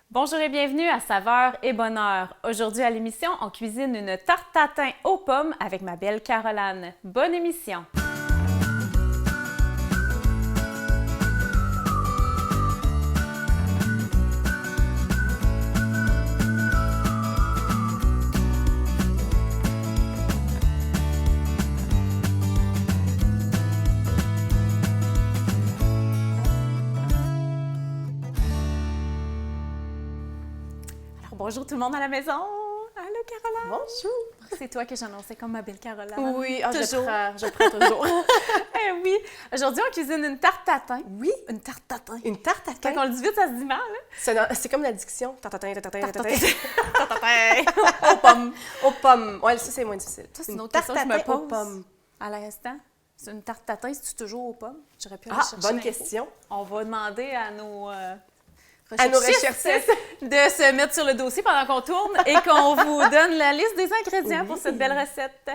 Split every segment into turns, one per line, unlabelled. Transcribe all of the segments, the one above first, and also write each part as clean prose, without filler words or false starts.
Bonjour et bienvenue à Saveurs et Bonheur. Aujourd'hui à l'émission, on cuisine une tarte tatin aux pommes avec ma belle Caroline. Bonne émission! Bonjour tout le monde à la maison! Allô Caroline!
Bonjour!
C'est toi que j'annonçais comme ma belle Caroline.
Oui,
toujours.
Je prends toujours.
Oui, aujourd'hui on cuisine une tarte tatin.
Oui,
Une tarte tatin.
une tarte tatin.
Quand on le dit vite, ça se dit mal. Hein?
C'est comme l'addiction. Tartatin, tartatin, tartatin.
Tarte tatin aux pommes.
Aux pommes. Ouais, ça c'est moins difficile.
Ça, c'est une autre
tarte
question que je me
tatin aux
pose.
pommes.
À l'instant, c'est une tarte tatin, c'est-tu toujours aux pommes? J'aurais pu aller
Ah,
chercher
bonne
l'info.
question.
On va demander à nos
recherchistes
de se mettre sur le dossier pendant qu'on tourne et qu'on vous donne la liste des ingrédients pour cette belle recette.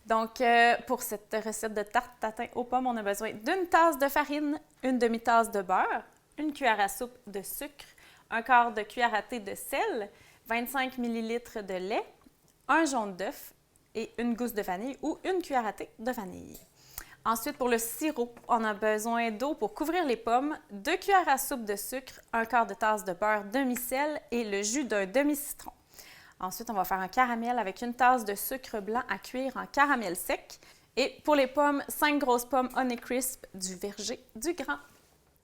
Donc, pour cette recette de tarte tatin aux pommes, on a besoin d'une tasse de farine, une demi-tasse de beurre, une cuillère à soupe de sucre, un quart de cuillère à thé de sel, 25 ml de lait, un jaune d'œuf et une gousse de vanille ou une cuillère à thé de vanille. Ensuite, pour le sirop, on a besoin d'eau pour couvrir les pommes, 2 cuillères à soupe de sucre, un quart de tasse de beurre demi-sel et le jus d'un demi-citron. Ensuite, on va faire un caramel avec une tasse de sucre blanc à cuire en caramel sec. Et pour les pommes, 5 grosses pommes Honeycrisp du verger du Grand.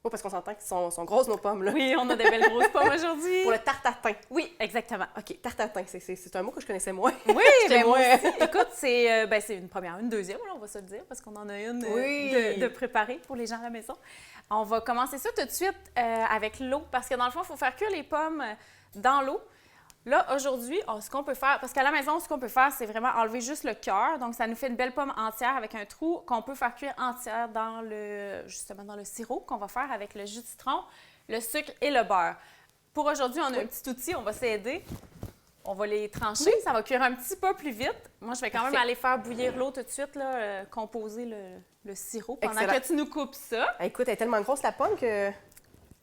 Oh, parce qu'on s'entend qu'ils sont grosses nos pommes, là.
Oui, on a des belles grosses pommes aujourd'hui.
Pour le tarte tatin.
Oui, exactement.
OK, tarte tatin, c'est un mot que je connaissais moins.
Oui,
J'étais
mais moi
moins-
aussi. Écoute, c'est une première, une deuxième, là, on va se le dire, parce qu'on en a une
Oui.
de préparer pour les gens à la maison. On va commencer ça tout de suite avec l'eau, parce que dans le fond, il faut faire cuire les pommes dans l'eau. Là, aujourd'hui, ce qu'on peut faire, parce qu'à la maison, ce qu'on peut faire, c'est vraiment enlever juste le cœur. Donc, ça nous fait une belle pomme entière avec un trou qu'on peut faire cuire entière justement dans le sirop qu'on va faire avec le jus de citron, le sucre et le beurre. Pour aujourd'hui, on a un petit outil, on va s'aider. On va les trancher, ça va cuire un petit peu plus vite. Moi, je vais quand même aller faire bouillir l'eau tout de suite, là, composer le sirop pendant
Excellent.
que tu nous coupes ça.
Ah, écoute, elle est tellement grosse la pomme que
Tu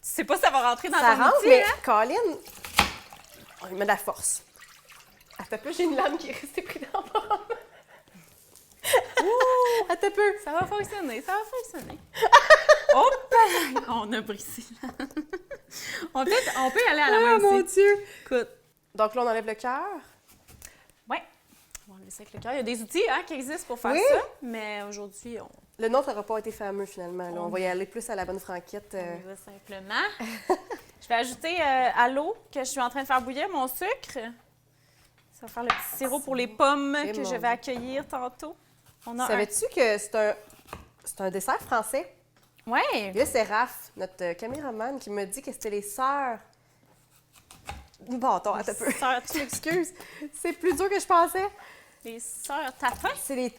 sais pas si ça va rentrer dans
ça
ton
rentre,
outil,
mais
hein?
Colin, on lui met de la force. Attends un peu, j'ai une lame qui est restée prise dans la pomme. Attends un peu.
Ça va fonctionner, ça va fonctionner. Hop! On a brisé. on peut y aller à la main
mon
aussi.
Dieu.
Écoute,
Donc là, on enlève le cœur.
ouais, on va laisser avec le cœur. Il y a des outils qui existent pour faire
Oui.
ça, mais aujourd'hui, on
Le nôtre n'aura pas été fameux finalement. Là. On va y aller plus à la bonne franquette.
y va simplement. Je vais ajouter à l'eau que je suis en train de faire bouillir mon sucre. Ça va faire le petit sirop pour les pommes
Eh
que
mon
je vais
Dieu.
accueillir tantôt. On a
Savais-tu que c'est un dessert français?
Ouais!
Et là, c'est Raph, notre caméraman, qui me dit que c'était les sœurs. Bon, attends un peu.
Sœurs-
Tu m'excuses. C'est plus dur que je pensais.
Les sœurs Tatin.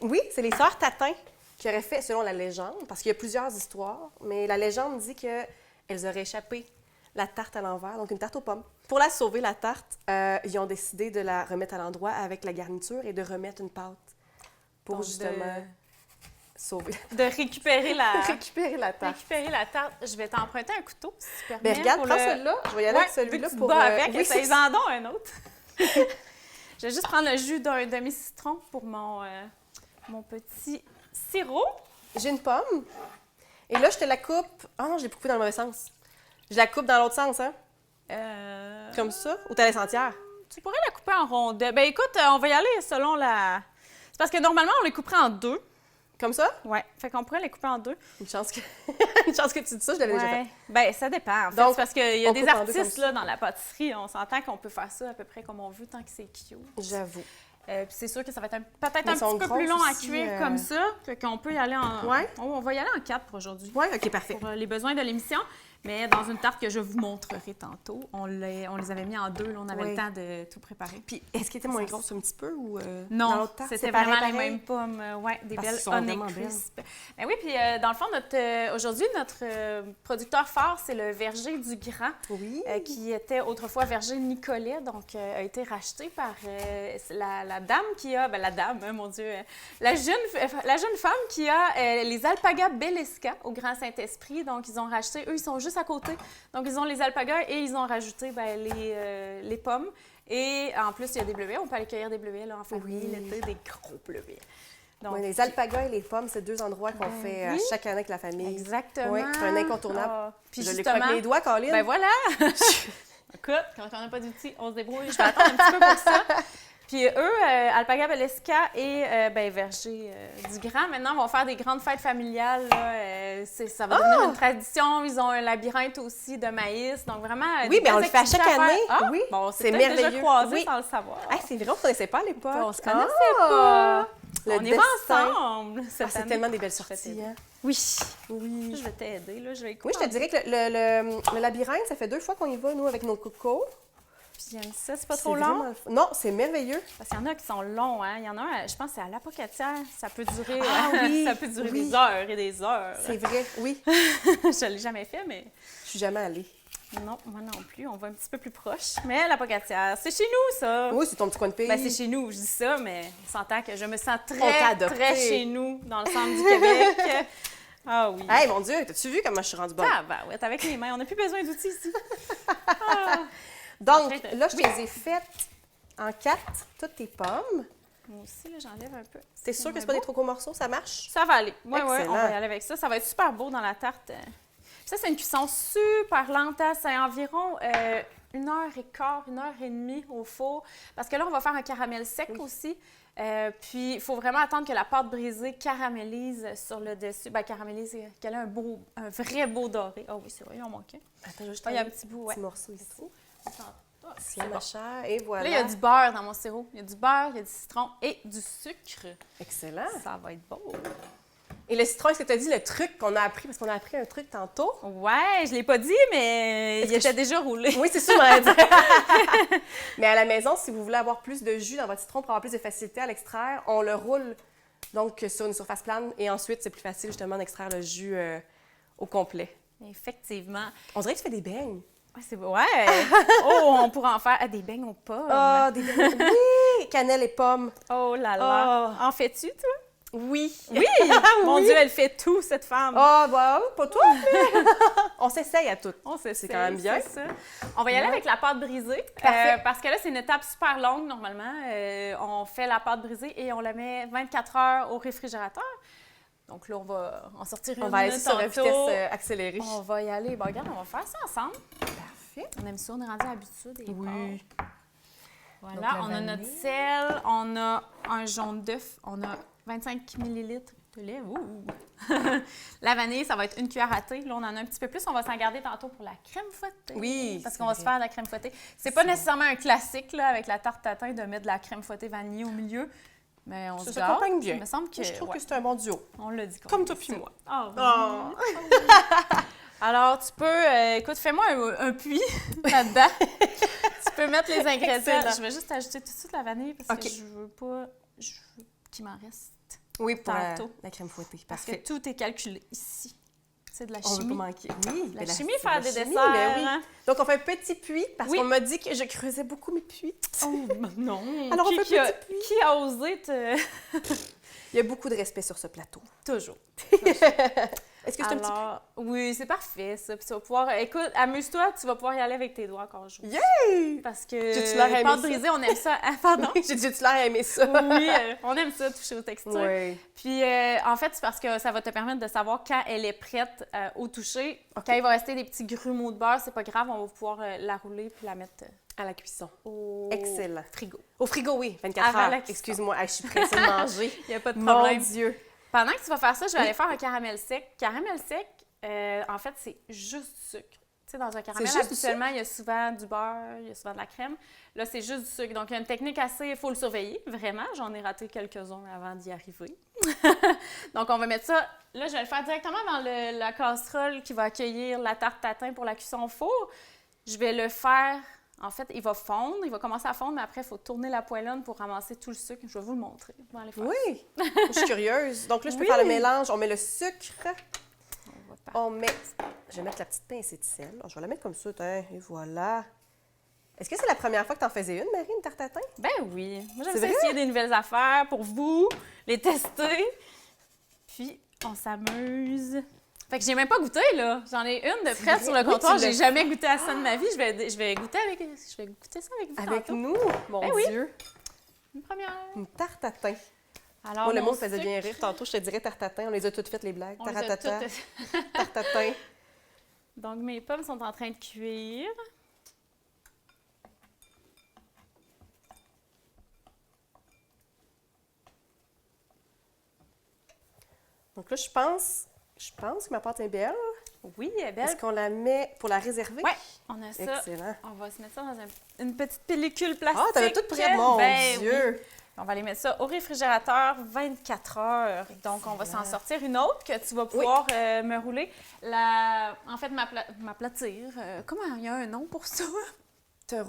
Oui, c'est les sœurs Tatin qui auraient fait, selon la légende, parce qu'il y a plusieurs histoires, mais la légende dit qu'elles auraient échappé la tarte à l'envers, donc une tarte aux pommes. Pour la sauver, la tarte, ils ont décidé de la remettre à l'endroit avec la garniture et de remettre une pâte pour
Donc,
justement sauver,
De récupérer
récupérer la tarte.
récupérer la tarte. Je vais t'emprunter un couteau, si tu permets.
Mais regarde,
pour
prends
le-
celui-là. Je vais y aller
Ouais,
avec celui-là
vu que tu
pour...
te bats avec,
oui, c'est ça.
essaye-en donc un autre. Je vais juste prendre le jus d'un demi-citron pour mon petit sirop.
J'ai une pomme. Et là, je te la coupe... Ah non, je l'ai coupée dans le mauvais sens. Je la coupe dans l'autre sens, hein? Comme ça? Ou t'as laisse entière?
Tu pourrais la couper en rondelles. Ben écoute, on va y aller selon la... C'est parce que normalement, on les couperait en deux.
Comme ça?
Ouais, fait qu'on pourrait les couper en deux.
Une chance que, une chance que tu dis ça, je l'avais déjà fait.
Ouais. Ben ça dépend. En fait,
Donc,
c'est parce qu'il y a
on
des
coupe en deux
artistes
comme ça.
là, dans la pâtisserie. On s'entend qu'on peut faire ça à peu près comme on veut tant que c'est cute.
J'avoue.
Puis c'est sûr que ça va être peut-être
Mais
un
ils sont
petit peu plus
grosses
long à
aussi,
cuire comme ça. Fait qu'on peut y aller en...
Ouais.
On va y aller en 4 pour aujourd'hui.
Oui, OK, parfait.
Pour les besoins de l'émission. Mais dans une tarte que je vous montrerai tantôt, on les avait mis en 2. Là, on avait
Oui.
le temps de tout préparer.
Puis, est-ce qu'elle était moins grosse un petit peu ou dans
Non,
l'autre tarte?
c'était
C'est pareil,
vraiment les
pareil?
mêmes pommes. Ouais, des
Parce
belles
qu'ils sont vraiment
Honeycrisp. Ben oui, puis dans le fond, aujourd'hui, notre producteur phare, c'est le verger du Grand,
Oui.
qui était autrefois verger Nicolet, donc a été racheté par la dame qui a, ben la dame, hein, mon Dieu, la jeune femme qui a les alpagas Belesca au Grand Saint-Esprit. Donc, ils ont racheté, eux, ils sont juste juste à côté. Donc, ils ont les alpagas et ils ont rajouté les pommes. Et en plus, il y a des bleuets. On peut aller cueillir des bleuets là, en famille, l'été, des gros bleuets. Donc,
les alpagas et les pommes, c'est 2 endroits qu'on fait à chaque année avec la famille.
Exactement.
Oui, c'est un incontournable.
Puis
je
justement,
les croque les doigts, Colin.
Ben voilà! Écoute, quand on n'a pas d'outils, on se débrouille. Je vais attendre un petit peu pour ça. Puis eux, Alpaga Beleska et Verger du Grand, maintenant, vont faire des grandes fêtes familiales. Là, ça va devenir une tradition. Ils ont un labyrinthe aussi de maïs. Donc vraiment,
oui, mais on le fait à chaque année.
Oui, bon,
c'est merveilleux.
déjà croisé sans le savoir.
Hey, c'est vrai, on ne se connaissait pas à l'époque.
On se connaissait pas. On y va ensemble.
C'est tellement des belles sorties. Hein?
Oui. Je vais t'aider. Là, je vais
oui, je te dirais que le labyrinthe, ça fait 2 fois qu'on y va, nous, avec nos cocos.
Puis j'aime ça, c'est pas trop long?
Non, c'est merveilleux.
Parce qu'il y en a qui sont longs, hein. Il y en a un, je pense, c'est à l'Apocatière. Ça peut durer, ça peut durer des heures et des heures.
C'est vrai, oui.
Je l'ai jamais fait, mais...
Je suis jamais allée.
Non, moi non plus. On va un petit peu plus proche. Mais l'Apocatière, c'est chez nous, ça.
Oui, c'est ton petit coin de pays.
Ben, c'est chez nous, je dis ça, mais on s'entend que je me sens très chez nous, dans le centre du Québec. Ah oui.
Hey, mon Dieu, t'as-tu vu comment je suis rendue bonne?
Ah, ben ouais, t'es avec les mains. On n'a plus besoin d'outils ici. Ah.
Donc, là, je les ai faites en 4, toutes tes pommes.
Moi aussi, là, j'enlève un peu.
T'es sûre que c'est pas des trop gros morceaux? Ça marche?
Ça va aller. Oui, on va y aller avec ça. Ça va être super beau dans la tarte. Ça, c'est une cuisson super lente. C'est environ 1h15, 1h30 au four. Parce que là, on va faire un caramel sec aussi. Puis, il faut vraiment attendre que la pâte brisée caramélise sur le dessus. Ben, caramélise, qu'elle ait un vrai beau doré. Ah oui, c'est vrai, il en manquait.
Attends, juste
il y a un petit bout,
petit morceau ici.
C'est
ma chère, et voilà.
Là, il y a du beurre dans mon sirop. Il y a du beurre, il y a du citron et du sucre.
Excellent.
Ça va être beau.
Et le citron, est-ce que tu as dit le truc qu'on a appris? Parce qu'on a appris un truc tantôt.
Ouais, je ne l'ai pas dit, mais il était déjà roulé.
Oui, c'est sûr, on l'a dit. Mais à la maison, si vous voulez avoir plus de jus dans votre citron pour avoir plus de facilité à l'extraire, on le roule donc sur une surface plane et ensuite, c'est plus facile justement d'extraire le jus au complet.
Effectivement.
On dirait que tu fais des beignes.
Ouais, c'est beau. Ouais! Oh, on pourrait en faire des beignes aux pommes.
Ah, des beignes. Oui! Cannelle et pommes.
Oh là là! En fais-tu, toi?
Oui!
Oui! Mon Dieu, elle fait tout, cette femme!
Ah, bah, pas toi, mais... On s'essaye à tout.
On s'essaye.
C'est quand même bien.
Ça. On va y aller avec la pâte brisée. Parce que là, c'est une étape super longue, normalement. On fait la pâte brisée et on la met 24 heures au réfrigérateur. Donc là, on va en sortir une.
On va aller sur la vitesse accélérée.
On va y aller. Bon, regarde, on va faire ça ensemble.
Parfait.
On aime ça, on est rendu habitué des
oui.
pâtes. Voilà, on a notre sel, on a un jaune d'œuf, on a 25 ml de lait. Ouh. La vanille, ça va être une cuillère à thé. Là, on en a un petit peu plus. On va s'en garder tantôt pour la crème fouettée.
Oui.
Parce qu'on va se faire de la crème fouettée. C'est pas nécessairement un classique là, avec la tarte tatin de mettre de la crème fouettée vanillée au milieu. Mais on se
accompagne bien.
Il me semble que,
je trouve que c'est un bon duo.
On l'a dit.
Comme toi puis moi.
Oh. Alors, tu peux... écoute, fais-moi un puits là-dedans. Tu peux mettre les ingrédients.
Excellent.
Je vais juste ajouter tout de suite la vanille parce que je veux pas... Je veux qu'il m'en reste.
Oui, pour
la
crème fouettée.
Parce que tout est calculé ici. C'est de la
on
chimie.
On veut pas manquer. Oui,
la chimie, faire des desserts.
Mais oui. Donc, on fait un petit puits parce qu'on m'a dit que je creusais beaucoup mes puits.
Oh, non!
Alors, on fait un petit puits.
Qui a osé te...
Il y a beaucoup de respect sur ce plateau.
Toujours.
Est-ce que c'est un petit puits?
Oui, c'est parfait, ça. Puis tu vas pouvoir... Écoute, amuse-toi, tu vas pouvoir y aller avec tes doigts encore aujourd'hui.
Yay!
Parce que
les
pâtes brisées, on aime ça. Ah, pardon?
J'ai l'air à aimer ça.
Oui, on aime ça, toucher aux textures.
Oui.
Puis, en fait, c'est parce que ça va te permettre de savoir quand elle est prête au toucher. Okay. Quand il va rester des petits grumeaux de beurre, c'est pas grave, on va pouvoir la rouler puis la mettre...
à la cuisson.
Au
Excellent.
Frigo.
Au frigo, oui. 24 heures. Excuse-moi, je suis pressée de manger.
Il n'y a pas de problème.
Mon Dieu.
Pendant que tu vas faire ça, je vais aller faire un caramel sec. Caramel sec, en fait, c'est juste du sucre. Tu sais, dans un caramel, habituellement, il y a souvent du beurre, il y a souvent de la crème. Là, c'est juste du sucre. Donc, il y a une technique assez... Il faut le surveiller, vraiment. J'en ai raté quelques-uns avant d'y arriver. Donc, on va mettre ça... Là, je vais le faire directement dans la casserole qui va accueillir la tarte tatin pour la cuisson au four. Je vais le faire... En fait, il va fondre, il va commencer à fondre, mais après, il faut tourner la poêlonne pour ramasser tout le sucre. Je vais vous le montrer.
Oui, je suis curieuse. Donc là, je peux faire le mélange. On met le sucre. On met... Je vais mettre la petite pincée de sel. Alors, je vais la mettre comme ça, et voilà. Est-ce que c'est la première fois que tu en faisais une, Marie, une tarte tatin?
Ben oui. Moi, j'aime ça essayer des nouvelles affaires pour vous, les tester. Puis, on s'amuse. Fait que j'ai même pas goûté, là. J'en ai une de prête sur le
Oui,
comptoir.
tu
J'ai
l'as-
jamais goûté à ça de ma vie. Je vais goûter ça avec vous
Avec
tantôt.
nous, mon
Ben oui.
Dieu.
Une première.
Une tarte à thym.
Alors,
Moi, le
mon
mot me faisait
sucre,
bien rire. Tantôt, je te dirais tarte à thym. On les a toutes faites, les blagues.
on les a
Taratata,
toutes-
tarte à thym.
Donc, mes pommes sont en train de cuire.
Donc là, je pense que ma pâte est belle.
Oui, elle est belle.
Est-ce qu'on la met pour la réserver?
Oui, on a ça.
Excellent.
On va se mettre ça dans une petite pellicule plastique.
Ah, t'avais tout prêt, mon
Ben
Dieu!
oui. On va aller mettre ça au réfrigérateur 24 heures. Donc, on va s'en sortir une autre que tu vas pouvoir me rouler. En fait, m'aplatir. Comment il y a un nom pour ça?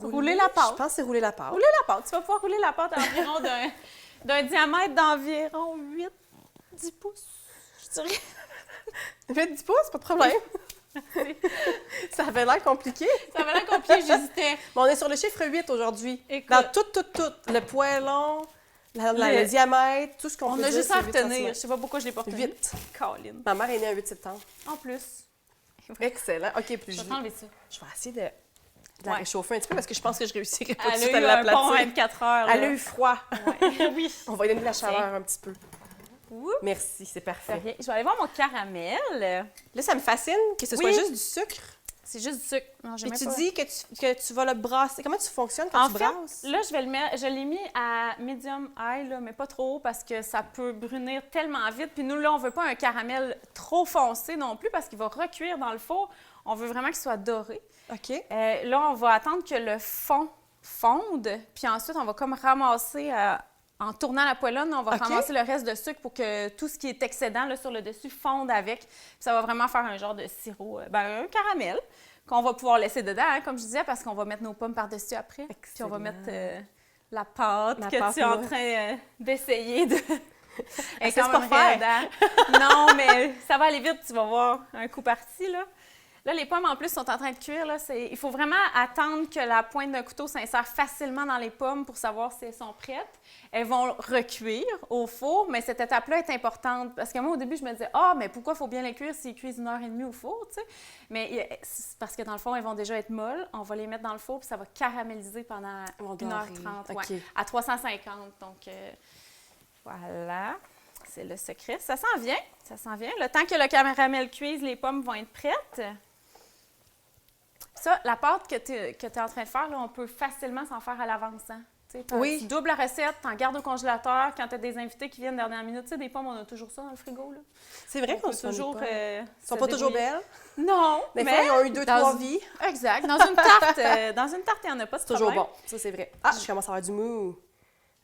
Rouler la pâte.
Je pense que c'est rouler la pâte.
Rouler la pâte. Tu vas pouvoir rouler la pâte à environ d'un diamètre d'environ 8-10 pouces, je dirais.
10 pouces, pas de problème. Ça avait l'air compliqué.
Ça va l'air compliqué, j'hésitais.
Mais on est sur le chiffre 8 aujourd'hui.
Écoute.
Dans tout. Le poêlon, le diamètre, tout ce qu'on
On
peut
a
dire,
juste
c'est
à
8
retenir. Je
centimètres.
sais pas pourquoi je l'ai pas retenu.
8.
Colin.
Ma mère est née un 8 septembre.
En plus.
Excellent. OK, plus
Je vais t'enlever ça.
je vais essayer de la
Ouais.
réchauffer un petit peu parce que je pense que je réussirai pas tout de
Elle
suite
a
à
eu un bon
l'aplatir.
24 heures.
Elle
là.
a eu froid.
Ouais. Oui.
On va lui donner de la chaleur un petit peu.
Oups.
Merci, c'est
Ça
parfait.
vient. Je vais aller voir mon caramel.
Là, ça me fascine que ce soit
Oui.
juste du sucre.
C'est juste du sucre. Non, j'ai
Et
même
tu
pas-
dis que tu vas le brasser. Comment tu fonctionnes quand
En
tu
fait,
brasses?
là, je vais le mettre. Je l'ai mis à medium high, là, mais pas trop haut parce que ça peut brunir tellement vite. Puis nous, là, on veut pas un caramel trop foncé non plus parce qu'il va recuire dans le four. On veut vraiment qu'il soit doré.
OK.
Là, on va attendre que le fond fonde. Puis ensuite, on va comme ramasser, en tournant la poêlonne, on va
OK.
ramasser le reste de sucre pour que tout ce qui est excédent là, sur le dessus fonde avec. Puis ça va vraiment faire un genre de sirop, un caramel qu'on va pouvoir laisser dedans, hein, comme je disais, parce qu'on va mettre nos pommes par-dessus après. Puis on va mettre la pâte
La
que
pâte
tu es en
molle.
train d'essayer de... Elle est
Essaie
quand
de
même
pas faire.
raide, hein? Non, mais ça va aller vite, tu vas voir un coup parti, là. Là, les pommes, en plus, sont en train de cuire. Là. Il faut vraiment attendre que la pointe d'un couteau s'insère facilement dans les pommes pour savoir si elles sont prêtes. Elles vont recuire au four, mais cette étape-là est importante. Parce que moi, au début, je me disais « Ah, mais pourquoi il faut bien les cuire s'ils cuisent 1h30 au four? » tu sais? Mais c'est parce que dans le fond, elles vont déjà être molles. On va les mettre dans le four, puis ça va caraméliser pendant
Elles vont dorer.
1h30.
OK.
Ouais, à 350. Donc, voilà. C'est le secret. Ça s'en vient. Ça s'en vient. Le temps que le caramel cuise, les pommes vont être prêtes. Ça, la pâte que tu es en train de faire, là, on peut facilement s'en faire à l'avance. Hein?
Oui.
Tu doubles la recette, tu en gardes au congélateur. Quand tu as des invités qui viennent dernière minute, tu sais, des pommes, on a toujours ça dans le frigo. Là.
C'est vrai
On
qu'on
peut
se fait
toujours.
Elles
se
sont pas toujours
débrouiller.
belles.
Non,
Des
mais
fois, ils ont eu 2-3
dans
vies.
Exact. Dans une tarte, il n'y en a pas de
C'est toujours
problème.
bon. Ça, c'est vrai. Ah, je commence à avoir du mou.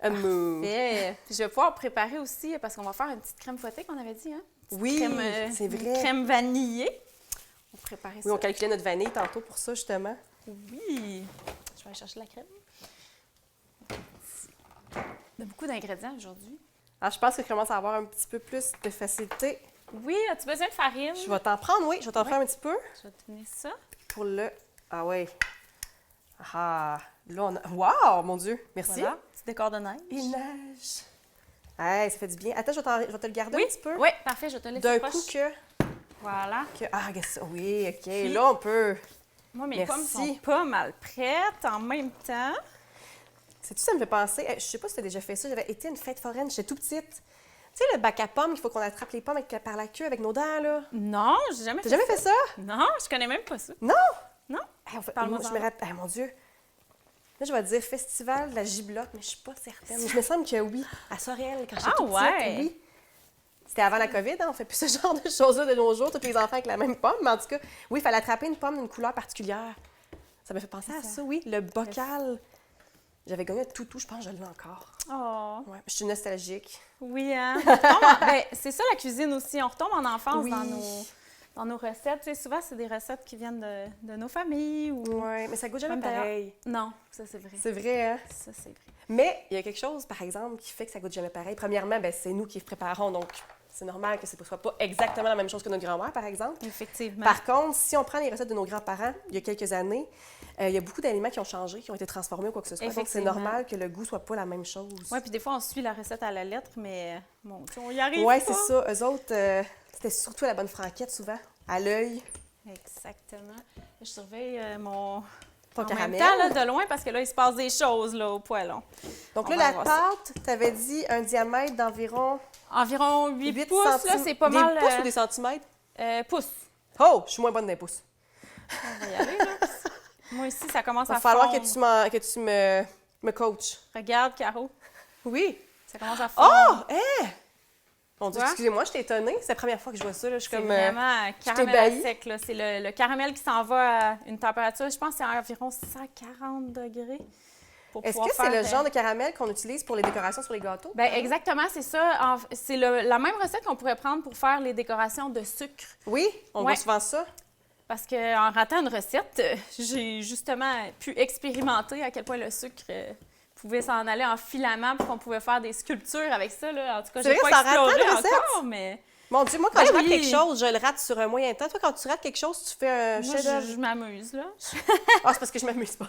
Un mou.
Parfait. Puis je vais pouvoir préparer aussi, parce qu'on va faire une petite crème fouettée qu'on avait dit. Hein?
Oui,
Crème,
c'est vrai.
Une crème vanillée. On va préparer ça.
Oui, on calculait notre vanille tantôt pour ça, justement.
Oui. Je vais aller chercher la crème. Il y a beaucoup d'ingrédients aujourd'hui.
Alors, je pense que je commence à avoir un petit peu plus de facilité.
Oui, as-tu besoin de farine?
Je vais t'en prendre, oui. Je vais t'en faire un petit peu
Je vais te donner ça.
pour le... Ah ouais. Ah, là, on a... Wow, mon Dieu. Merci.
Voilà, petit décor de neige.
Il neige. Hey, ça fait du bien. Attends, je vais te le garder
Oui,
un petit peu.
oui, parfait, je te laisse
D'un
proche.
coup que...
Voilà.
Ah, regarde ça. Oui, OK.
Puis-
Là, on peut...
Moi, mes
Merci.
pommes sont pas mal prêtes en même temps.
Sais-tu, ça me fait penser... Je sais pas si tu as déjà fait ça. J'avais été à une fête foraine. J'étais tout petite. Tu sais, le bac à pommes, il faut qu'on attrape les pommes par la queue avec nos dents, là.
Non, j'ai jamais
T'as
fait
jamais fait ça?
Non, je connais même pas ça.
Non?
Non?
Hey,
Parle-moi
moi, je
en.
me rappelle... mon Dieu. Là, je vais te dire Festival de la giblotte, mais je suis pas certaine. Mais je me semble que oui. À Sorel, quand j'étais
Ah
toute petite,
ouais?
oui. C'était avant la COVID, hein, on fait plus ce genre de choses-là de nos jours, tous les enfants avec la même pomme. Mais en tout cas, oui, il fallait attraper une pomme d'une couleur particulière. Ça m'a fait penser à ça, oui. Le bocal. J'avais gagné un toutou, je pense que je l'ai encore.
Oh,
Ouais, je suis nostalgique.
oui, hein? On retombe ben, c'est ça la cuisine aussi. On retombe en enfance
Oui.
dans nos recettes. Tu sais, souvent, c'est des recettes qui viennent de nos familles ou...
Oui, mais ça goûte jamais
Même d'ailleurs-
pareil.
Non, ça, c'est vrai.
C'est vrai, hein?
Ça, c'est vrai.
Mais il y a quelque chose, par exemple, qui fait que ça goûte jamais pareil. Premièrement, ben, c'est nous qui préparons, donc C'est normal que ce ne soit pas exactement la même chose que notre grand-mère, par exemple.
Effectivement.
Par contre, si on prend les recettes de nos grands-parents, il y a quelques années, il y a beaucoup d'aliments qui ont changé, qui ont été transformés ou quoi que ce soit. Donc, c'est normal que le goût soit pas la même chose.
Oui, puis des fois, on suit la recette à la lettre, mais bon, on y arrive
Oui,
pas.
c'est ça. Eux autres, c'était surtout à la bonne franquette, souvent, à l'œil.
Exactement. Je surveille mon...
Ton
en
caramel.
même temps, là, de loin, parce que là, il se passe des choses là, au poêlon.
Donc
On
là,
va
la
voir
pâte, tu avais dit un diamètre d'environ
Environ 8 pouces, là,
centimètres.
c'est pas mal...
Des pouces ou des centimètres?
Pouces.
Oh, je suis moins bonne d'un pouce.
On va y aller, là. Moi, ici, ça commence
Il va
à
falloir
fondre.
que tu me coaches.
Regarde, Caro.
Oui.
Ça commence à fondre.
Oh! Hein? Mon Dieu,
Tu vois?
excusez-moi, je t'ai étonnée. C'est la première fois que je vois ça. Là. Je suis
C'est
comme.
vraiment
je
caramel
t'ébahis.
à sec, là. C'est le caramel qui s'en va à une température, je pense que c'est environ 140 degrés.
Est-ce que c'est le genre de caramel qu'on utilise pour les décorations sur les gâteaux?
Bien, exactement, c'est ça. C'est la même recette qu'on pourrait prendre pour faire les décorations de sucre.
Oui, on voit
Ouais.
souvent ça.
Parce qu'en ratant une recette, j'ai justement pu expérimenter à quel point le sucre pouvait s'en aller en filament puis qu'on pouvait faire des sculptures avec ça. Là. En tout cas,
C'est
j'ai
vrai,
pas
ça rate
exploré
la recette?
encore, mais
Mon Dieu, moi, quand
Ben
je rate
oui.
quelque chose, je le rate sur un moyen temps. Toi, quand tu rates quelque chose, tu fais un
moi,
chef-d'œuvre.
je m'amuse, là.
Ah, c'est parce que je m'amuse pas.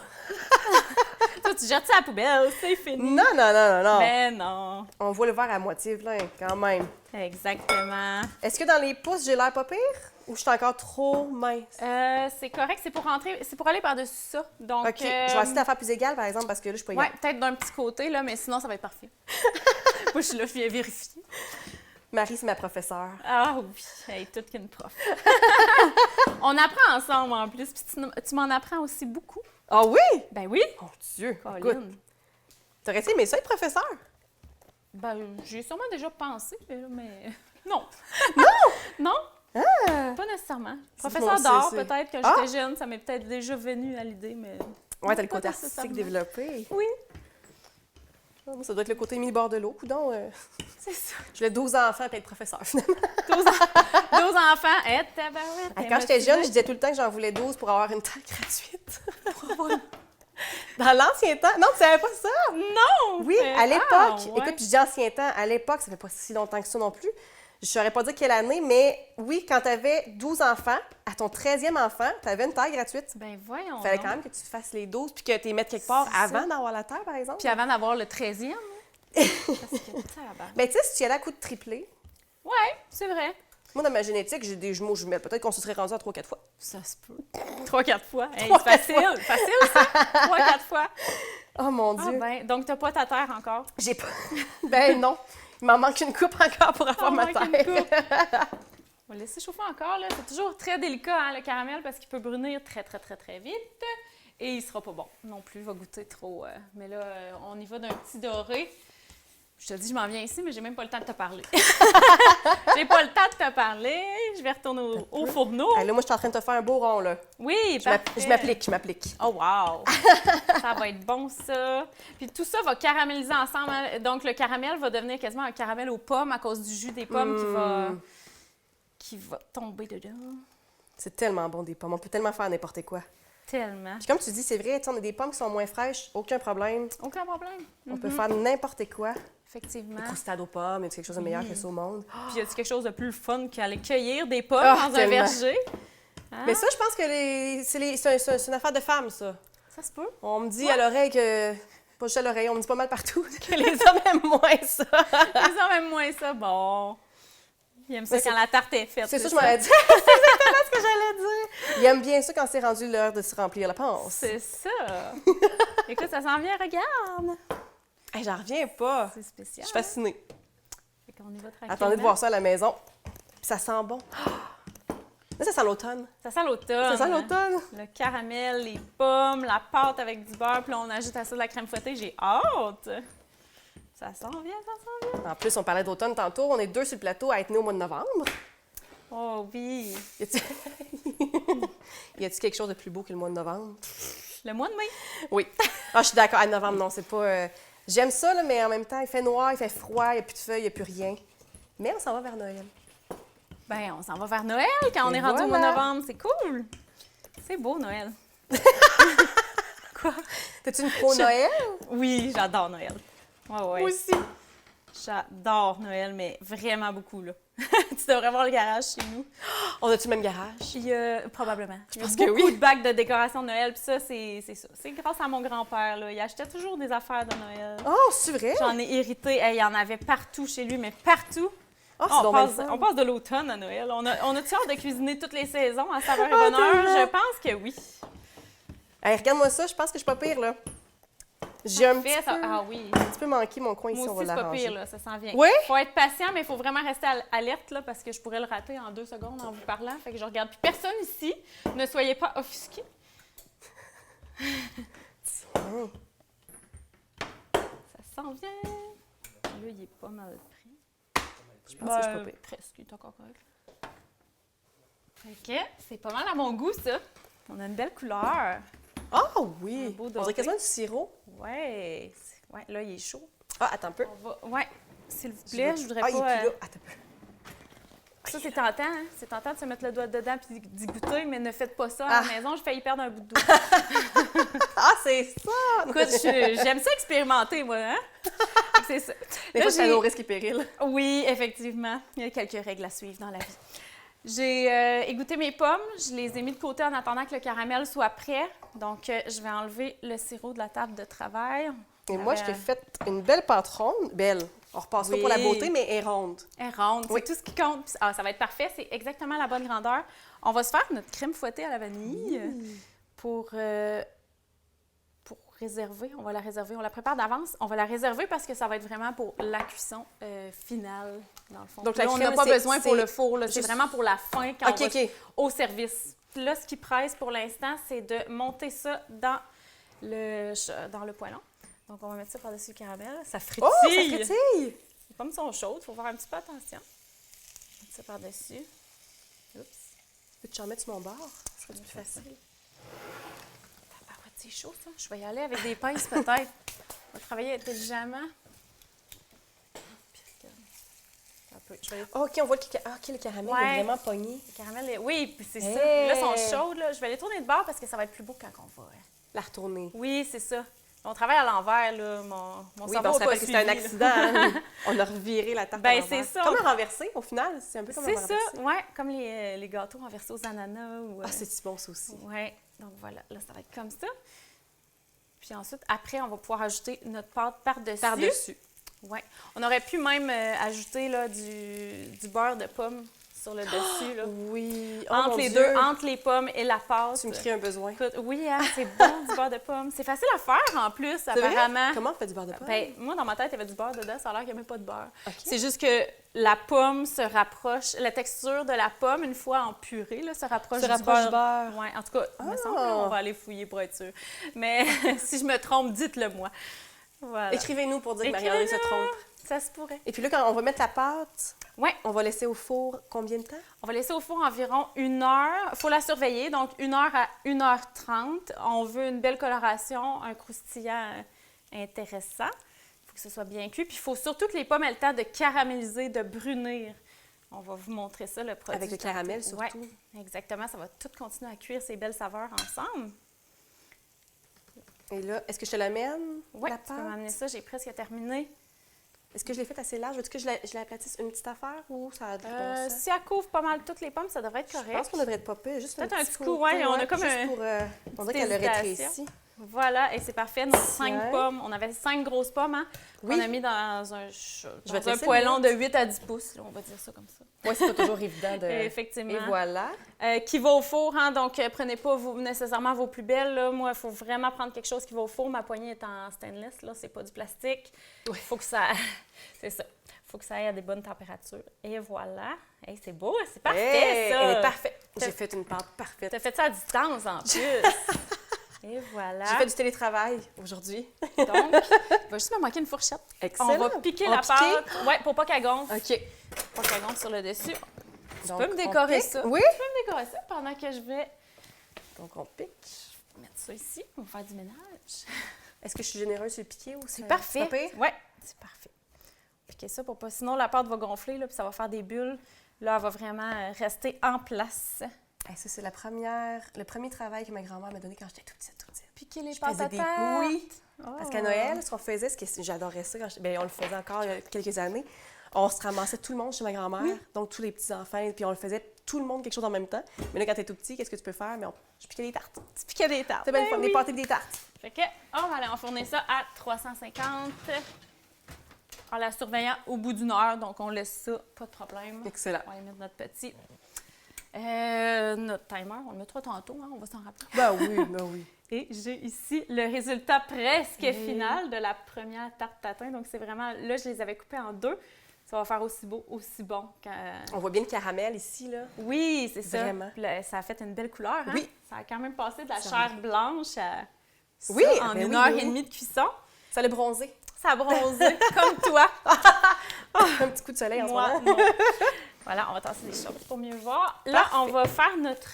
Toi, tu jettes ça à la poubelle, c'est fini.
Non, non, non, non, non.
Mais non.
On voit le verre à moitié plein, quand même.
Exactement.
Est-ce que dans les pouces, j'ai l'air pas pire? Ou je suis encore trop mince?
C'est correct, c'est pour rentrer, c'est pour aller par-dessus ça. Donc,
OK, je vais essayer de la faire plus égale, par exemple, parce que là, je suis pas
ouais,
égale.
peut-être d'un petit côté, là, mais sinon, ça va être parfait. Moi, je suis là, je viens vérifier.
Marie, c'est ma professeure.
Ah oui, elle est toute qu'une prof. On apprend ensemble, en plus, puis tu m'en apprends aussi beaucoup.
Ah oui?
Ben oui.
Mon Dieu, écoute,
Colline.
t'aurais-tu aimé ça être professeur?
Ben, j'y ai sûrement déjà pensé, mais non. Non? Pas nécessairement. Professeur
Bon,
d'art,
c'est-
peut-être, quand
Ah!
j'étais jeune, ça m'est peut-être déjà venu à l'idée, mais...
Ouais, t'as le
Pas
côté artistique
nécessairement.
développé.
Oui,
Ah, moi, ça doit être le côté mis bord de l'eau, coudonc.
c'est ça.
Je voulais 12 enfants puis être professeur, finalement.
12 enfants, tabarouette.
Quand j'étais jeune, je disais tout le temps que j'en voulais 12 pour avoir une tarte gratuite. Dans l'ancien temps? Non, tu savais pas ça?
Non!
Oui,
mais-
à l'époque.
ah, ouais.
Écoute, puis je dis ancien temps, à l'époque, ça fait pas si longtemps que ça non plus. Je ne saurais pas dire quelle année, mais oui, quand tu avais 12 enfants, à ton 13e enfant, tu avais une taille gratuite.
Ben voyons
Il fallait
donc.
quand même que tu fasses les 12 puis que tu les mettes quelque part
C'est
avant
ça.
d'avoir la taille, par exemple.
Puis avant d'avoir le 13e, là. Parce que, tabarnak.
Ben, tu sais, si tu y allais à coup de triplé,
Ouais, c'est vrai.
moi, dans ma génétique, j'ai des jumeaux jumelles. Peut-être qu'on se serait rendu à 3-4 fois.
Ça se peut. 3-4 fois. Hey,
3-4
c'est facile. Facile, ça. 3-4 fois.
Oh mon
Ah
Dieu.
ben, donc t'as pas ta terre encore.
J'ai pas. Ben non. Il m'en manque une coupe encore pour avoir
Ah,
ma
manque une
taille.
coupe. On va laisser chauffer encore, là. C'est toujours très délicat, hein, le caramel, parce qu'il peut brunir très, très, très, très vite. Et il sera pas bon non plus. Il va goûter trop. Mais là, on y va d'un petit doré. Je te dis, je m'en viens ici, mais j'ai même pas le temps de te parler. J'ai pas le temps de te parler. Je vais retourner au fourneau.
Là, moi, je suis en train de te faire un beau rond, là.
Oui, parfait.
Je m'applique.
Oh, wow! Ça va être bon, ça. Puis tout ça va caraméliser ensemble. Hein. Donc, le caramel va devenir quasiment un caramel aux pommes à cause du jus des pommes qui va tomber dedans.
C'est tellement bon, des pommes. On peut tellement faire n'importe quoi.
Tellement.
Puis comme tu dis, c'est vrai, tu sais, on a des pommes qui sont moins fraîches, aucun problème.
Aucun problème.
On peut faire n'importe quoi.
Effectivement.
Des croustades aux pommes, il y a quelque chose de meilleur que ça au monde.
Puis y a-t-il quelque chose de plus fun qu'aller cueillir des pommes
Ah,
dans
tellement.
un verger? Hein?
Mais ça, je pense que c'est une affaire de femmes, ça.
Ça se peut.
On me dit à l'oreille que... Pas juste à l'oreille, on me dit pas mal partout que les hommes aiment moins ça.
Les hommes aiment moins ça. Bon. Ils aiment ça
Mais
quand la tarte est faite.
C'est ça, je m'aurais dit. C'est exactement ce que j'allais dire. Ils aiment bien ça quand c'est rendu l'heure de se remplir la panse.
C'est ça. Écoute, ça s'en vient, regarde.
Hey, j'en reviens pas.
C'est spécial.
Je suis fascinée.
Fait qu'on y va tranquillement.
Attendez de voir ça à la maison. Puis ça sent bon. Là, ça sent l'automne.
Ça sent l'automne.
Ça sent l'automne.
Le caramel, les pommes, la pâte avec du beurre, puis là, on ajoute à ça de la crème fouettée. J'ai hâte. Ça s'en vient, ça s'en vient.
En plus, on parlait d'automne tantôt. On est deux sur le plateau à être nés au mois de novembre.
Oh oui.
Y a-t-il y a-t-il quelque chose de plus beau que le mois de novembre?
Le mois de mai.
Oui. Ah, je suis d'accord. À novembre, non, c'est pas... J'aime ça, là, mais en même temps, il fait noir, il fait froid, il n'y a plus de feuilles, il n'y a plus rien. Mais on s'en va vers Noël.
Ben, on s'en va vers Noël quand on
Et
est rendu au mois de
voilà.
novembre. C'est cool. C'est beau, Noël. Quoi?
T'es-tu une pro-Noël?
Oui, j'adore Noël. Ouais, ouais.
Moi aussi.
J'adore Noël, mais vraiment beaucoup, là. Tu devrais voir le garage chez nous.
On a-tu le même garage?
Puis, probablement. Je
pense
pense
que
beaucoup
oui.
de bacs de décoration de Noël, puis ça, c'est ça. C'est grâce à mon grand-père, là. Il achetait toujours des affaires de Noël.
Oh, c'est vrai?
J'en ai hérité. Hey, il y en avait partout chez lui, mais partout.
Oh, c'est donc bien le fun.
On passe de l'automne à Noël. On a-tu hâte de cuisiner toutes les saisons à saveur et
Ah,
bonheur?
tellement.
Je pense que oui.
Hey, regarde-moi ça, je pense que je suis pas pire, là. J'ai un
Parfait,
petit, peu,
Ah oui.
un petit peu manqué mon coin ici,
Moi
on va
aussi, c'est pas
l'arranger.
pire, là, ça s'en vient.
Oui?
Faut être patient, mais il faut vraiment rester alerte, là, parce que je pourrais le rater en 2 secondes en vous parlant. Fait que je regarde. Puis personne ici, ne soyez pas offusqués.
Tiens.
Ça s'en vient. Là, il est pas mal pris.
Je pense que je suis pas pire.
Presque, il est encore correct. OK, c'est pas mal à mon goût, ça. On a une belle couleur.
Ah
Un
oui!
beau
On
doré.
dirait quasiment du sirop.
Ouais. Ouais, là, il est chaud.
Ah, attends un peu.
Ouais, s'il vous plaît, je voudrais
Ah, il est
pas...
plus là. Attends un peu.
Ça, c'est tentant, hein? C'est tentant de se mettre le doigt dedans puis d'y goûter, mais ne faites pas ça à
Ah.
la maison. J'ai failli perdre un bout de doigt.
Ah, c'est ça!
Écoute, j'aime ça expérimenter, moi, hein? C'est ça.
Des
Là,
fois, c'est
j'ai-
au risque et péril.
Oui, effectivement. Il y a quelques règles à suivre dans la vie. J'ai égoutté mes pommes. Je les ai mis de côté en attendant que le caramel soit prêt. Donc, je vais enlever le sirop de la table de travail.
Et moi, je t'ai fait une belle pâte ronde. Belle. On repasse pas
Oui.
pour la beauté, mais elle est ronde.
Elle est ronde,
Oui.
c'est tout ce qui compte. Puis, ça va être parfait, c'est exactement la bonne grandeur. On va se faire notre crème fouettée à la vanille pour réserver. On va la réserver, on la prépare d'avance. On va la réserver parce que ça va être vraiment pour la cuisson finale, dans le fond.
Donc,
Là,
la
on n'a
crème,
pas
c'est-
besoin pour
c'est
le four, là. C'est
juste-
vraiment pour la fin quand
OK,
on va
OK.
au service. Puis là, ce qui presse pour l'instant, c'est de monter ça dans le poêlon. Donc, on va mettre ça par-dessus le caramel. Ça frétille!
Oh, ça frétille!
Les pommes sont chaudes, il faut faire un petit peu attention. Mettre ça par-dessus. Oups.
Peux-tu en mettre sur mon bord? Ce serait plus facile.
Tabarouette, c'est chaud, ça. Je vais y aller avec des pinces, peut-être. On va travailler intelligemment. Puis, regarde. Un peu. Je vais aller...
Oh, OK, on voit que le caramel
Ouais.
est vraiment pogné.
Le caramel est... Oui, puis c'est ça.
Hey!
Là, ils sont chaudes, là. Je vais les tourner de bord parce que ça va être plus beau quand on va. Hein.
La retourner.
Oui, c'est ça. On travaille à l'envers, là. Mon
Oui,
cerveau
ben, on se
a pas
rappelle que c'était un
suivi, là.
accident. Hein? On a reviré la tarte
Ben,
à l'envers.
c'est ça.
Comme un renversé, au final. C'est un peu comme un
C'est
renversé.
ça, ouais, comme les gâteaux renversés aux ananas. Ou,
Ah, c'est si bon, ça aussi.
ouais, donc voilà, là, ça va être comme ça. Puis ensuite, après, on va pouvoir ajouter notre pâte par-dessus.
Par-dessus.
Ouais. On aurait pu même ajouter là, du beurre de pomme sur le dessus. Là.
Oui. Oh,
Entre
mon
les
Dieu.
deux, entre les pommes et la pâte.
Tu me crées un besoin.
Écoute, oui, hein, c'est bon du beurre de pomme. C'est facile à faire en plus,
C'est vrai?
apparemment.
Comment on fait du beurre de pomme?
Ben, moi, dans ma tête, il y avait du beurre dedans. Ça a l'air qu'il n'y avait pas de beurre.
OK.
C'est juste que la pomme se rapproche, la texture de la pomme, une fois en purée, là, se rapproche
Se
du
rapproche du
beurre.
beurre.
Ouais, en tout cas, il me
Ah!
semble qu'on va aller fouiller pour être sûr. Mais si je me trompe, dites-le moi. Voilà.
Écrivez-nous pour dire que Marie-André se trompe.
Ça se pourrait.
Et puis là, quand on va mettre la pâte,
Ouais,
on va laisser au four combien de temps?
on va laisser au four environ 1 heure. Il faut la surveiller, donc 1 heure à 1h30. On veut une belle coloration, un croustillant intéressant. Il faut que ce soit bien cuit. Puis il faut surtout que les pommes aient le temps de caraméliser, de brunir. On va vous montrer ça, le produit.
Avec le caramel,
tantôt. Ouais,
surtout.
exactement. Ça va tout continuer à cuire ces belles saveurs ensemble.
Et là, est-ce que je te l'amène,
Oui,
la
tu peux
pâte?
m'amener ça. J'ai presque terminé.
Est-ce que je l'ai faite assez large? Veux-tu que je la aplatisse une petite affaire ou ça a du bon sens?
Si elle couvre pas mal toutes les pommes, ça devrait être correct.
Je pense qu'on devrait être pas pire. Juste
Peut-être un petit coup,
côté,
ouais, on a comme
juste
un-
pour, on dirait
petite
qu'elle aurait
hésitation.
rétréci.
Voilà, et c'est parfait. Nos 5
Tiens.
pommes. On avait 5 grosses pommes, hein?
Oui.
On a mis dans un,
Je vais te
un
laisser
poêlon
le
de 8 à 10 pouces, là, on va dire ça comme ça.
Oui, c'est pas toujours évident de...
Effectivement.
Et voilà.
Qui va au four, hein? Donc prenez pas nécessairement vos plus belles. Là. Moi, il faut vraiment prendre quelque chose qui va au four. Ma poignée est en stainless, là, c'est pas du plastique. Il
Oui.
faut que ça... c'est ça. Il faut que ça aille à des bonnes températures. Et voilà. Hey, c'est beau, c'est parfait,
Hey,
ça!
elle est parfaite.
T'as-
J'ai fait une pâte parfaite.
T'as fait ça à distance, en plus. Et voilà.
J'ai fait du télétravail aujourd'hui.
Donc, il va juste me manquer une fourchette.
Excellent.
On va piquer
On
la
pique?
pâte. Oui, pour pas qu'elle gonfle.
OK.
Pour qu'elle gonfle sur le dessus. Tu
Donc,
peux me
on
décorer
pique.
ça.
Oui.
Tu peux me décorer ça pendant que je vais
Donc, on pique.
mettre ça ici. On va faire du ménage.
Est-ce que je suis généreuse sur le piqué ou
C'est parfait.
pas pire?
Oui, c'est parfait. Piquer ça pour pas... Sinon, la pâte va gonfler, là, puis ça va faire des bulles. Là, elle va vraiment rester en place.
Hey, ça, c'est le premier travail que ma grand-mère m'a donné quand j'étais toute petite.
Piquer les
Je
pâtes
faisais
à
des...
tarte.
Oui.
Oh.
Parce qu'à Noël, ce qu'on faisait, j'adorais ça. Bien, on le faisait encore il y a quelques années. On se ramassait tout le monde chez ma grand-mère, donc tous les petits-enfants, puis on le faisait tout le monde quelque chose en même temps. Mais là, quand t'es tout petit, qu'est-ce que tu peux faire? Mais je piquais des tartes.
Tu piquais des tartes.
C'est bien le
Ben
fun, des pâtés et des tartes.
Fait que, on va aller enfourner ça à 350 en la surveillant au bout d'une heure. Donc, on laisse ça, pas de problème.
Excellent.
On va aller mettre notre petit... notre timer, on le mettra tantôt, hein, on va s'en rappeler.
Ben oui.
Et j'ai ici le résultat presque final de la première tarte tatin. Donc, c'est vraiment... Là, je les avais coupés en deux. Ça va faire aussi beau, aussi bon.
On voit bien le caramel ici, là.
Oui, c'est ça.
Vraiment.
Ça a fait une belle couleur, hein?
Oui.
Ça a quand même passé de la chair blanche à ça,
Oui,
en
ben
une
oui,
heure
oui.
et demie de cuisson.
Ça l'a bronzé.
Ça a bronzé, comme toi.
Un petit coup de soleil en ce moment.
Non. Voilà, on va tasser les choses pour mieux voir. Là,
Parfait.
on va faire notre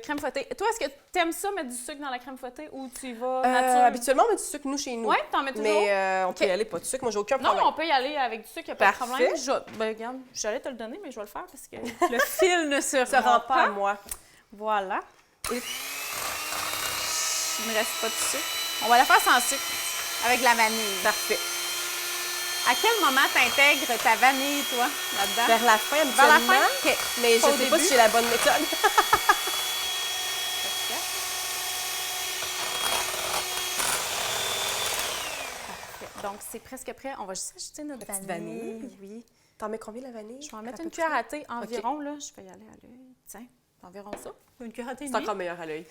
crème fouettée. Toi, est-ce que tu aimes ça, mettre du sucre dans la crème fouettée ou tu y vas nature?
Habituellement, on met du sucre, nous, chez nous.
Oui, t'en mets toujours?
Mais on peut y aller, pas de sucre. Moi, j'ai aucun problème.
Non, on peut y aller avec du sucre, il n'y a pas de
Parfait.
problème. Ben, regarde, j'allais te le donner, mais je vais le faire parce que le fil ne se
Ça
rend
rend pas à moi.
Voilà. Et il ne reste pas de sucre. On va la faire sans sucre, avec de la vanille.
Parfait.
À quel moment t'intègres ta vanille, toi, là-dedans?
Vers la fin,
Vers
habituellement.
la fin? OK.
Mais je
Pas au
sais pas
début?
si j'ai la bonne méthode.
Parfait. Donc, c'est presque prêt. On va juste ajouter notre
petite
vanille.
vanille.
Oui.
T'en mets combien, la vanille?
Je vais en mettre
À
une
peu
cuillère
près?
à thé environ, là. Je vais y aller à l'œil. Tiens, environ ça. Une cuillère à thé et
C'est
demie.
encore meilleur à l'œil.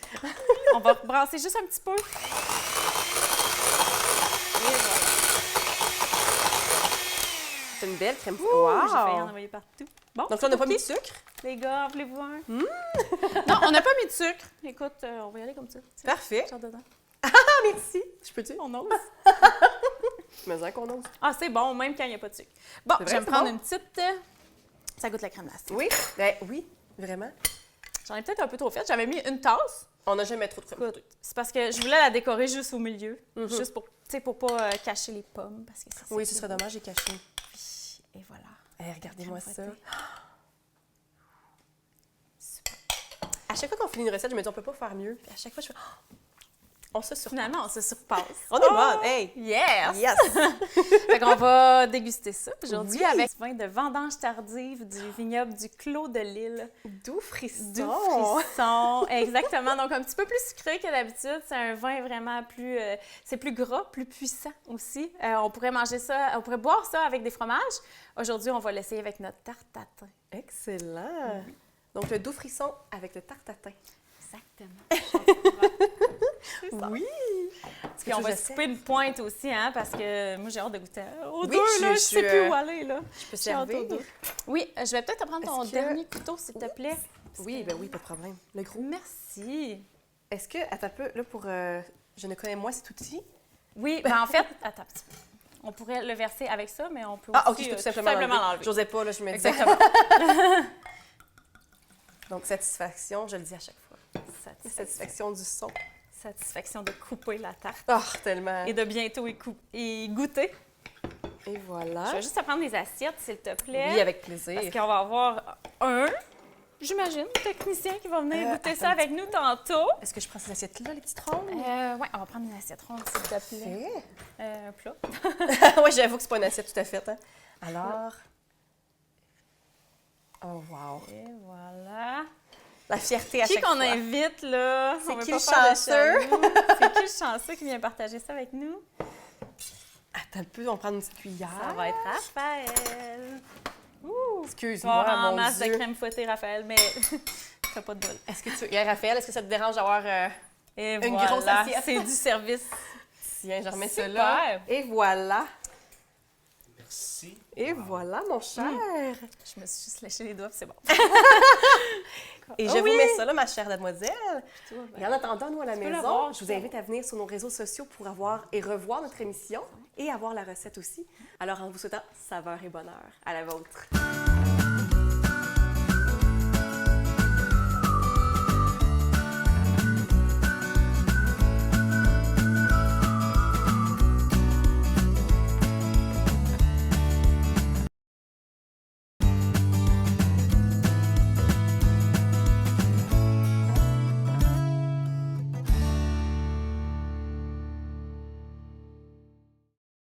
On va brasser juste un petit peu. Et voilà.
C'est une belle crème.
Ouh,
Wow!
j'ai failli en envoyer partout. Bon,
Donc là, on n'a pas mis de sucre?
les gars, voulez-vous un? Non, on n'a pas mis de sucre. Écoute, on va y aller comme ça. Tiens,
Parfait.
genre dedans.
Ah, merci. Je peux-tu?
On ose.
Mais ça qu'on ose.
Ah, c'est bon, même quand il n'y a pas de sucre. Bon,
C'est
je
vrai,
vais me
c'est
prendre
bon?
une petite... ça goûte la crème glacée.
Oui? Ben oui, vraiment.
J'en ai peut-être un peu trop fait. J'avais mis une tasse.
On n'a jamais trop de crème.
Écoute, c'est parce que je voulais la décorer juste au milieu.
Mhm.
Juste pour, tu sais, pour pas cacher les pommes. Parce que ça,
Oui,
c'est
ce serait dommage, j'ai caché.
Oui, et voilà.
Eh, regardez-moi
Crème
ça.
fouettée.
Super. À chaque fois qu'on finit une recette, je me dis, on peut pas faire mieux. Puis à chaque fois, je fais, on se surprend.
Finalement, on se surpasse.
On est bonne, hey!
Yes!
Yes!
Fait qu'on va déguster ça aujourd'hui
Oui.
avec ce vin de vendange tardive du vignoble du Clos de Lille.
Doux frisson!
Du frisson, exactement. Donc, un petit peu plus sucré que d'habitude. C'est un vin vraiment plus... c'est plus gras, plus puissant aussi. On pourrait manger ça, on pourrait boire ça avec des fromages. Aujourd'hui, on va l'essayer avec notre tarte tatin.
Excellent! Donc, le doux frisson avec le tarte tatin.
Exactement.
Oui!
Puis on va se couper une pointe aussi, hein, parce que moi, j'ai hâte de goûter aux
Oui,
deux, là. Je sais plus où aller, là.
Je peux
J'ai hâte aux
servir?
deux. Oui, je vais peut-être te prendre ton
Est-ce que-
dernier couteau, s'il te plaît.
Oui, ben oui, pas de problème. Le gros.
Merci.
Est-ce que, attends un peu, là, pour... je ne connais moi cet outil.
Oui, ben en fait, attends un petit peu. On pourrait le verser avec ça, mais on peut
Ah,
aussi
OK, je peux tout
tout
simplement l'enlever.
l'enlever.
J'osais pas, là, je me disais.
Exactement.
Donc, satisfaction, je le dis à chaque fois. Satisfaction du son.
Satisfaction de couper la tarte
Oh, tellement.
et de bientôt y goûter.
Et voilà.
Je vais juste te prendre des assiettes, s'il te plaît.
Oui, avec plaisir.
Parce qu'on va avoir j'imagine, technicien qui va venir goûter ça
attends un
avec nous tantôt.
Est-ce que je prends ces assiettes-là, les petites rondes?
Oui, on va prendre une assiette ronde, s'il te plaît. Un plat.
Oui, j'avoue que c'est pas une assiette tout à fait. Hein. Alors... Oh, wow.
Et voilà.
La fierté à
Qui
chaque
qu'on
fois.
invite, là?
C'est
On veut
qui
pas
le
faire de
chanceux?
jaloux. C'est qui le chanceux qui vient partager ça avec nous?
Attends un peu, on va prendre une petite cuillère.
Ça va être Raphaël.
Excuse-moi,
Fort en
mon
masse
Dieu.
de crème fouettée, Raphaël, mais t'as pas de bol.
Est-ce que tu... Raphaël, est-ce que ça te dérange d'avoir...
Et
Une
voilà,
grosse assiette.
c'est du service.
Tiens, je remets ça
Super.
là. Et voilà.
Merci.
Et voilà, mon cher.
Je me suis juste léché les doigts, puis c'est bon.
Et je
Oh
vous
oui.
mets ça là, ma chère demoiselle.
Ben,
Et en attendant, nous, à la
peux
maison,
l'avoir,
je vous invite à venir sur nos réseaux sociaux pour avoir et revoir notre émission et avoir la recette aussi. Alors, en vous souhaitant saveur et bonheur à la vôtre.